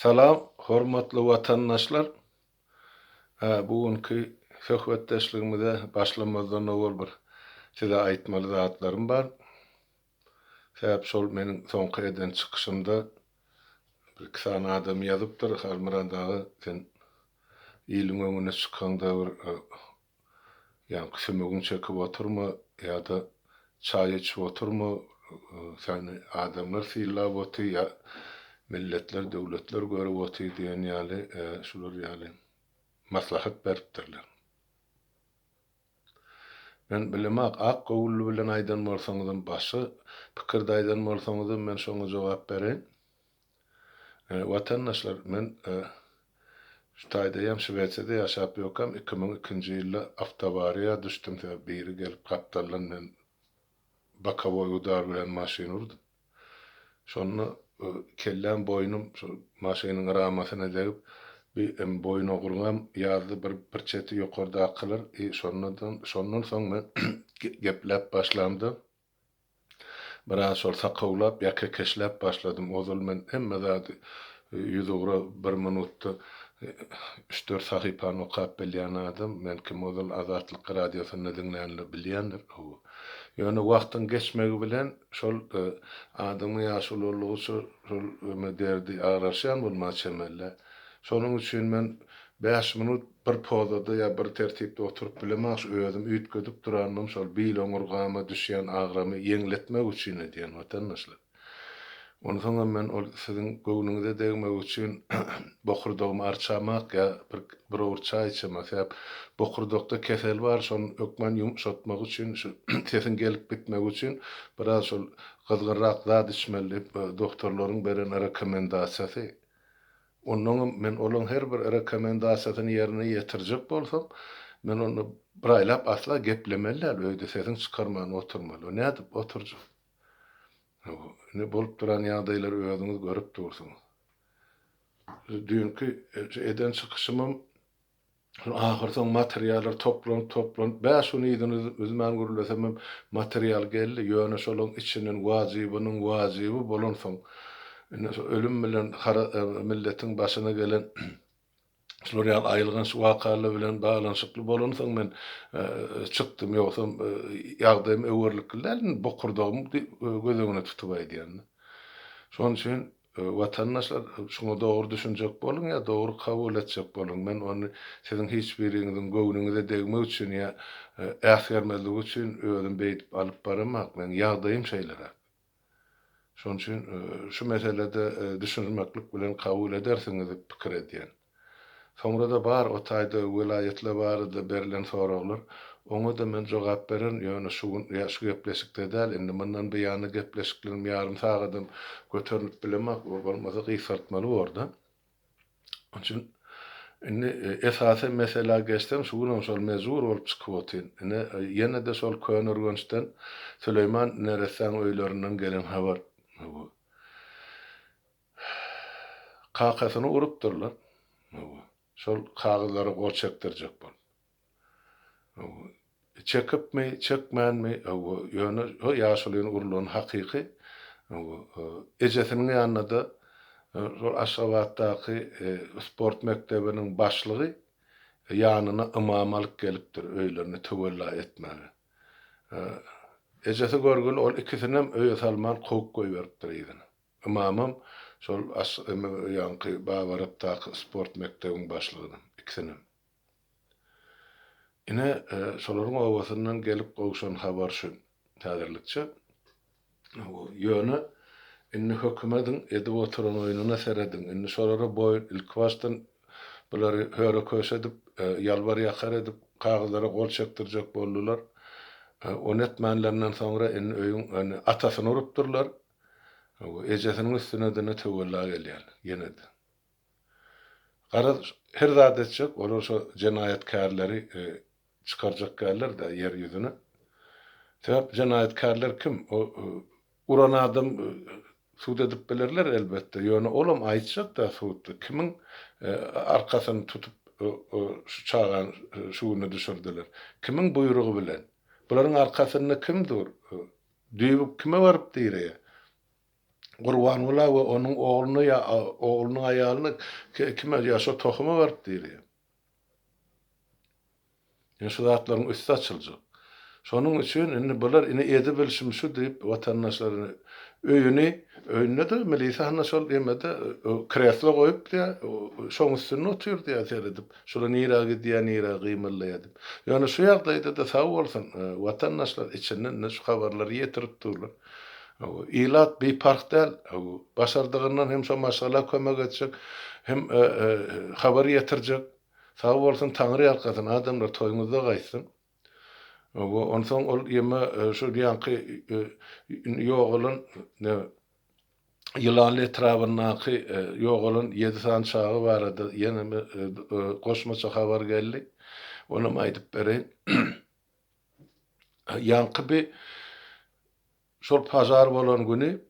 Salam, hormatly watandaşlar. Bugünkü söhbetdeşligimizde başlamazdan owal bir size aýtmaly zatlarym bar. Sebäp şol meniň soňky eden çykyşymda bir kısan adam ýazypdyr. Halmyradagy sen ýylyň öňüne çykanda bir ýa-ni kömegin çekip oturma ýa-da çaý içip oturma, seni adamlar syllap oty ýa milletler, döwletler görüp oty diýen ýaly şular ýaly maslahat beripdirler. Men bilemek ak gowully bilen aýdan bolsaňyzam başy pikirde aýdan bolsaňyzam men şoňa jogap bereň. Watandaşlar men şu taýdaýam Şwetsiyada ýaşap ýokam 2002-nji ýylda awtobariýa düşdüm. Biri gelip kapdarlan men Bakaboy udar bilen maşyny urdum. Şonu kellen boýnum şu maşynyň ramasyna degip bir boyun ogurgam ýazdy bir çeti ýokarda kylar. Şondan soň men geplep başlamdy. Biraz şol sakawlap ýa-da keşlep başladym. Ozal men hemme zady 100 euro 1 minutda 3-4 sahypany okap bilýän adam. Men kim ozal Azatlyk radiosyny dinlänler bilýändir. Ýöne wagtyň geçmegi bilen şol adamyň ýaşuly bolýugy şol derdi araşýan bolmagy çemelle. Şonuň üçin men 5 minut bir pozada ýa bir tertipde oturup bilemek özüm üýtgedip durandym şol bil oňurgama düşýän agramy ýeňletmek üçin diýen watandaşlar. Ondan men ol siziň göwnüňize degmek üçin bokurdagmy arçamak ýa bir urçay içemek ýa bokurdakda kesel bar şonu ökmen ýumşatmak üçin şu sesin gelip bitmek üçin biraz şol gyzgyrak zat içmeli doktorlaryň beren rekomendasiýasy. Ondan men olan her bir rekomendasiýasyny ýerine ýetirjek bolsam, men onu bir aýlap asla geplemeller, öýde sesin çykarman oturmaly. Nädip oturjak? Ne bolup duran ýagdaýlary özüňiz görüp dursuňuz. Dünkü eden çykyşymym ahyrda materiallar toplan. Ben şunu ýygyny özümen gürlesem material geldi. Ýöne şolaň içiniň wajibi bolan soň ölüm bilen milletin başyna gelen şular ýaly aýylgan şu wakalar bilen balanşykly bolan soň men çykdym ýoksa ýagdaýym öwürlik bilen bokurdagym gözüňe tutup aýdýan. Şoň üçin watandaşlar şunu dogry düşünjek bolun ýa dogry kabul etjek bolun. Men onu siziň hiç biriňiziň göwnüňize degmek üçin ýa äsgermezlik üçin özüm beýtip alyp baramak. Men ýagdaýym şeýlere. Şoň üçin şu meselede düşünmeklik bilen kabul edersiňiz diýip pikir edýän. Soňra da bar o taýda vilayetler barada berilen soraglar. Oňa da men jogap beren ýöne şu gepleşikde däl. Indi mundan beýany gepleşiklerim ýarym sagadym götürüp bilemek bolmasa gysartmaly orada. Onun üçin indi esasy mesele geçsem şuňa şol mezur bolup çykyp otyn. Ine ýene de şol Könürgençden Süleyman Neresen öýlerinden gelen habar. Kakasyny urupdyrlar. Şol kagylary gol çekdirjek bol. Çekipmi, çekmänmi? Ýöne o ýaşulyň urulan hakyky. Ejesiniň ýanyna da şol Aşgabatdaky sport mektebiniň başlygy ýanyna imam alyp gelipdir öýlerini töwella etmäge. Ejesi görgül ol ikisinem öýe salman koýup goýberipdir ýygyny. Imamym şol ýanky Bawarapdaky sport mektebiň başlygyny ikisinem. Ine şolaryň owasyndan gelip gowşan habar şu täzirlikçe. Ýöne inni hökümetiň edip oturan oýunyna seredin. Inni şolara boýun ilk başdan bulary höre köşedip ýalbar ýakar edip kagylary gol çekdirjek boldular. On etmänlerinden soňra inni öýüň atasyny urupdyrlar. Ejesiniň üstüne de töwella gelýär ýene-de. Gara her zat etjek, olar şu jenaýetkarlary çykarjak geller de yer ýüzüne. Sebäp jenaýetkarlar kim? O uran adam suud edip bilerler elbetde. Ýöne olam aýtjak da suudda kimiň arkasyny tutup şu çagan şuwny düşürdiler. Kimiň buýrugy bilen? Bularyň arkasyny kim dur? Düýbüp kime baryp diýreýär? Gurbanula we onun oğlunu ya oğlunun ayalını kime ýaşa tohumy berip diýir. Şu zatlaryň üstü açyljak. Şonuň üçin indi bular ine edi bilşim şu diýip watandaşlaryny öýüne de milisa hanna şol demede kreslo goýup diýär, şoň üstüne oturýar diýär seredip. Şola nira gidýär, nira gymylýar. Ýani şu ýagdaýda da sag bolsun, watandaşlar içinden şu habarlary ýetirip durlar. Ilat bir park del, başardığından hem şu maşgala kömek edecek, hem haber yetircek. Sağ olsun Tanrı arkasın, adamlar toyumuzda gaysın. Ondan sonra ol yeme şu yankı yoğulun yılanlı etrafındaki yoğulun 7 tane çağı vardı. Yine koşmaça haber geldi. Onu aydıp bereyim. Yankı bir şol pazar bolan günü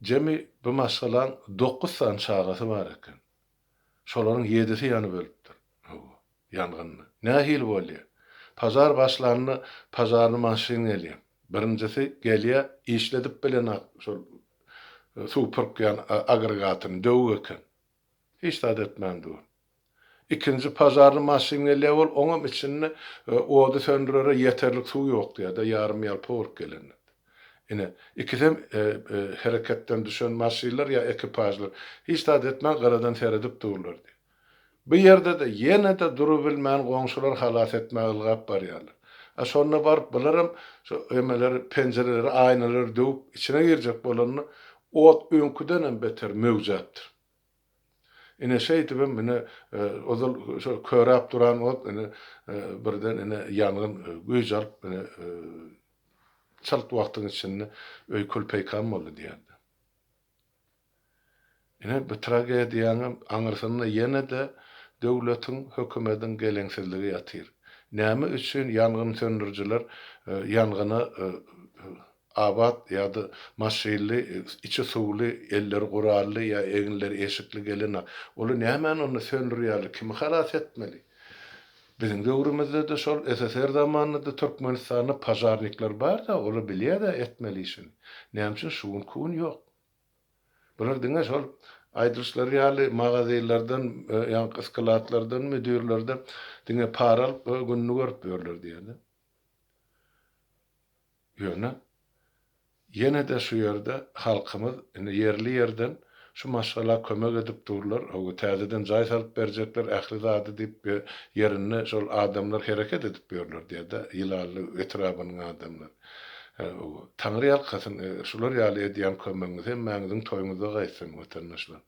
cemi bu masalan 9 tane çağısı var eken. Şolaryň 7'si ýany bölüpdir. Ýangynny. Nähil bolýar? Pazar başlaryny pazaryny maşyn gelýär. Birincisi gelýär, işledip bilen şol superkan agregatyny döwüp eken. Hiç zat etmän dur. İkinci pazaryny maşyn gelýär, ol oňam içinde ody söndürere ýeterlik suw ýok diýär, ýarym ýal powr gelen. Ine ikisem hereketden düşen maşinler ya ekipajlar hiç zat etmän garadan seredip dururlar. Bu ýerde de ýene de durup bilmän goňşular halat etmäge ylgap barýarlar. Şonna baryp bilerim, şu emeleri, pencereleri, aýnalary döwüp içine girjek bolanyny ot öňküden beter möwjatdyr. Ine şeýdibim mene ozal şu körap duran ot birden ýangyn güýjarp çalt wagtyň içinde öý kulpeýkan boldy diýerdi. Ine bu tragediýany aňyrsyna ýene de döwletiň, hökümetiň geleňsizligi ýatyr. Näme üçin ýangyn söndürjiler ýangyna abat ýa-da maşinli, içi suwly, elleri gurarly ýa eginleri eşikli gelene. Oly näme onu söndürýärler, kim halas etmeli? Bizim döwrümizde de şol SSR zamanında Türkmenistanyň pajarnikler bar da, oly bilýär de etmeli işini. Näme üçin şuwun kuwun ýok. Bular diňe şol aýdyrşlar ýaly magazylardan, ýa-ni eskalaatlardan, müdürlerden diňe para alyp günni görüp berler diýerdi. Ýöne ýene de şu ýerde halkymyz ýerli ýerden şu maşgala kömek edip durlar, o täzeden jaý salyp berjekler, ähli zady diýip ýerine şol adamlar hereket edip berler diýdi, ýylaly etrabynyň adamlar. Tanrı ýalkasyn şular ýaly edýän kömegiňiz hem mäňiziň toýuňyzda gaýsyn watandaşlar.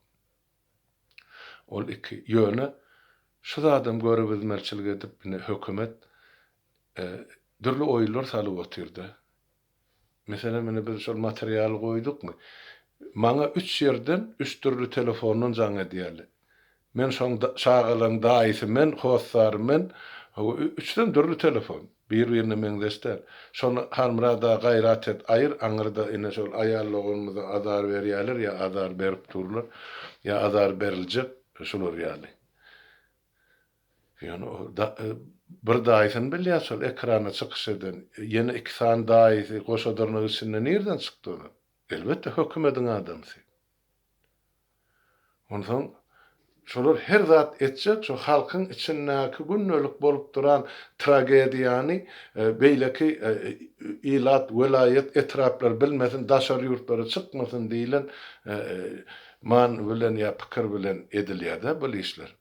Ol iki ýöne şu adam görüp hizmetçilik edip hökümet dürli oýlar salyp otyrdy. Mesela mene biz şol material goýdukmy? Maňa 3 ýerden 3 türlü telefonun jaň edýärler. Men şoň çağalan daýysy men, hostlar men, 3den türlü telefon. Bir-birine meňdeşler. Şonu harmrada gaýrat et, aýyr, aňyrda ine şol aýallygymyza azar berýärler ýa azar berip durlar, ýa azar beriljek, şular ýaly. Ýani bir daýsyn bilýär şol ekrana çykyş eden, ýene 2 san daýysy goşadyrnyň içinden nerden çykdy? Elbetde hökümetiň adamsy. Ondan şolar her zat etjek, şu halkyň içindäki günnölik bolup duran tragediýany beýleki ilat, welayet etraplar bilmesin, daşar ýurtlara çykmasyn diýilen man bilen ýa pikir bilen edilýär-de bu işler.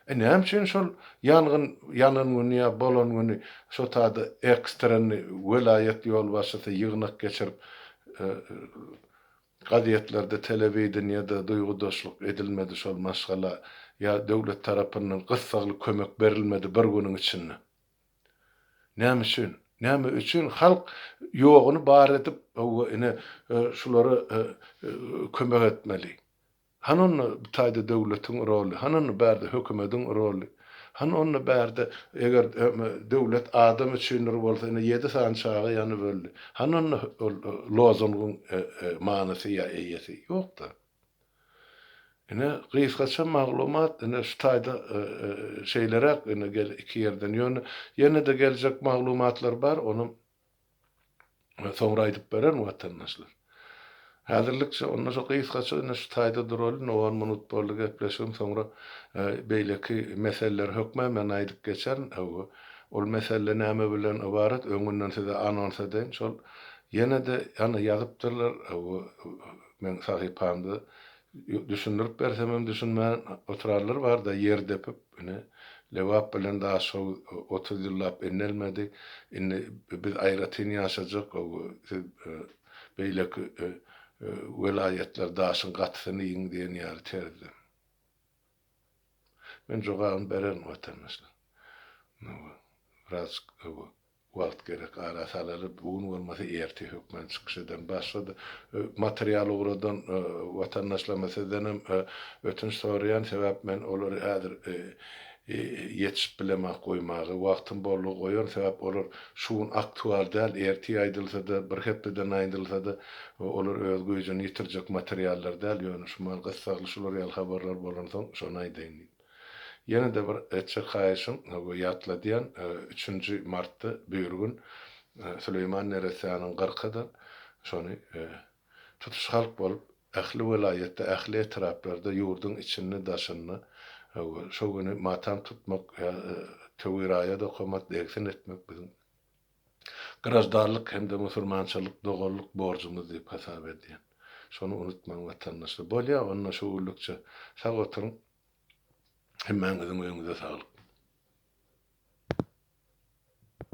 Näme üçin şol ýanyň güni ýa bolan güni şo taýda ekstrany welayet ýol başlasy ýygnak geçirip gazetlerde, telewizionyada duýgudaşlyk edilmedi şol maşgala ýa döwlet tarapyndan gysgaly kömek berilmedi bir güniň içinde. Näme üçin? Näme üçin halk ýoguny bar edip şulary kömek etmeli? Hanon taýda döwletiň roly, hanon bärde hökümetiň roly. Hanon bärde eger döwlet adam üçindir bolsa 7 san çağı ýany böldi. Hanon lozungyň manysy ýa eýesi ýokda. Gysgaça maglumat şu taýda şeýlere iki ýerden ýöne de geljek maglumatlar bar, onu soňra aýdyp beren watandaşlar. Häzirlikçe onda şo gysgaça şu taýda duralım, owan minut boldy gepleşim, soňra beýleki meseleler hökmen aýdyp geçer. Ol mesele näme bilen ibaret, öňünden size anons edin. Şol ýene-de ýany ýazypdyrlar. Men sahypamdy düşündirip bersem hem düşünmän oturarlar bar da ýer depip, lewap bilen daha şol 30 ýyllap enelmedi. Inni biz aýratyn ýaşajak, beýleki velayetler daşyn gatysyny ýiň diýen ýaly terdi. Men jogam beren watandaşlar. Biraz wagt gerek ara salaryp bugün bolmasa erti hökmen çykyşydan başlady. Material ugrudan watandaşlar meseleden hem ötünç soraýan sebäp men olary häzir yetişip bilemek goýmagy, wagtym bollugy goýan sebäp olar şuň aktual däl, erti aýdylsa-da, bir hepden aýdylsa-da olar öz güýjüni ýitirjek materiallar däl, ýöne şumal gysgalyşylar ýaly habarlar bolan soň şonu aýdyn. Ýene de bir etçe haýyşym, bu ýatladýan 3-nji martda bir gün Süleyman Neresanyň 40-da şonu tutuş halk bolup ähli welayetde, ähli etraplarda ýurdun içini daşyny şo güni matam tutmak, tewiraýa da homat dersin etmek bizim garaşdarlyk hem de musulmançylyk, dogallyk borjumyz diýip hasap edýän. Şonu unutmaň watandaşlar. Bolýa, onda şu ullukça sag oturuň. Hemmäňiziň öňüňize saglyk.